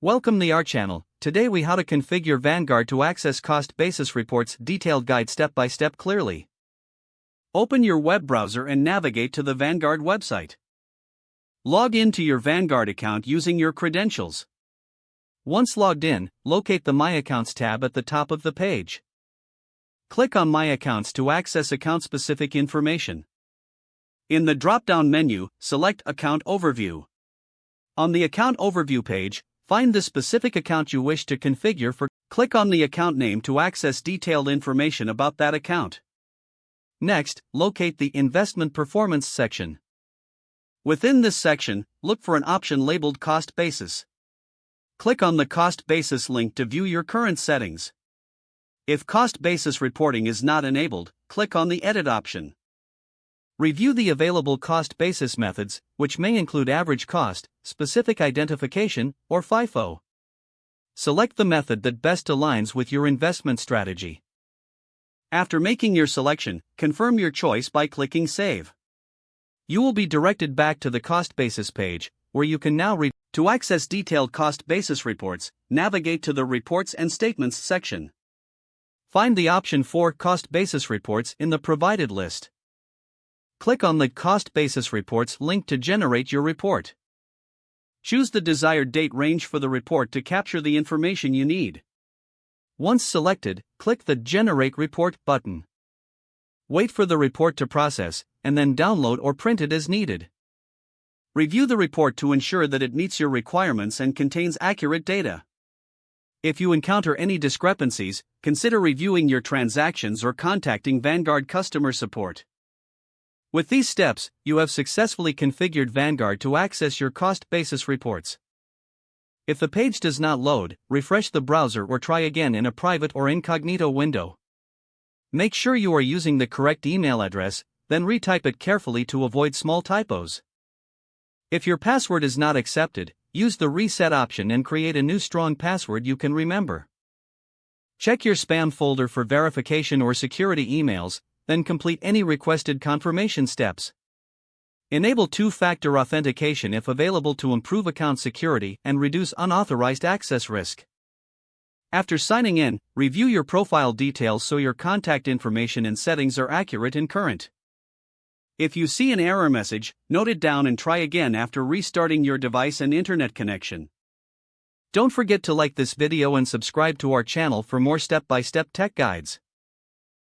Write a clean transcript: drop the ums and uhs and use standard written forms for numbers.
Welcome to our channel. Today we how to configure Vanguard to access cost basis reports detailed guide step by step clearly. Open your web browser and navigate to the Vanguard website. Log in to your Vanguard account using your credentials. Once logged in, locate the My Accounts tab at the top of the page. Click on My Accounts to access account-specific information. In the drop-down menu, select Account Overview. On the Account Overview page, find the specific account you wish to configure for. Click on the account name to access detailed information about that account. Next, locate the Investment Performance section. Within this section, look for an option labeled Cost Basis. Click on the Cost Basis link to view your current settings. If Cost Basis reporting is not enabled, click on the Edit option. Review the available cost basis methods, which may include average cost, specific identification, or FIFO. Select the method that best aligns with your investment strategy. After making your selection, confirm your choice by clicking Save. You will be directed back to the cost basis page, where you can now read. To access detailed cost basis reports, navigate to the Reports and Statements section. Find the option for Cost Basis Reports in the provided list. Click on the Cost Basis Reports link to generate your report. Choose the desired date range for the report to capture the information you need. Once selected, click the Generate Report button. Wait for the report to process, and then download or print it as needed. Review the report to ensure that it meets your requirements and contains accurate data. If you encounter any discrepancies, consider reviewing your transactions or contacting Vanguard customer support. With these steps, you have successfully configured Vanguard to access your cost basis reports. If the page does not load, refresh the browser or try again in a private or incognito window. Make sure you are using the correct email address, then retype it carefully to avoid small typos. If your password is not accepted, use the reset option and create a new strong password you can remember. Check your spam folder for verification or security emails, then complete any requested confirmation steps. Enable two-factor authentication if available to improve account security and reduce unauthorized access risk. After signing in, review your profile details so your contact information and settings are accurate and current. If you see an error message, note it down and try again after restarting your device and internet connection. Don't forget to like this video and subscribe to our channel for more step-by-step tech guides.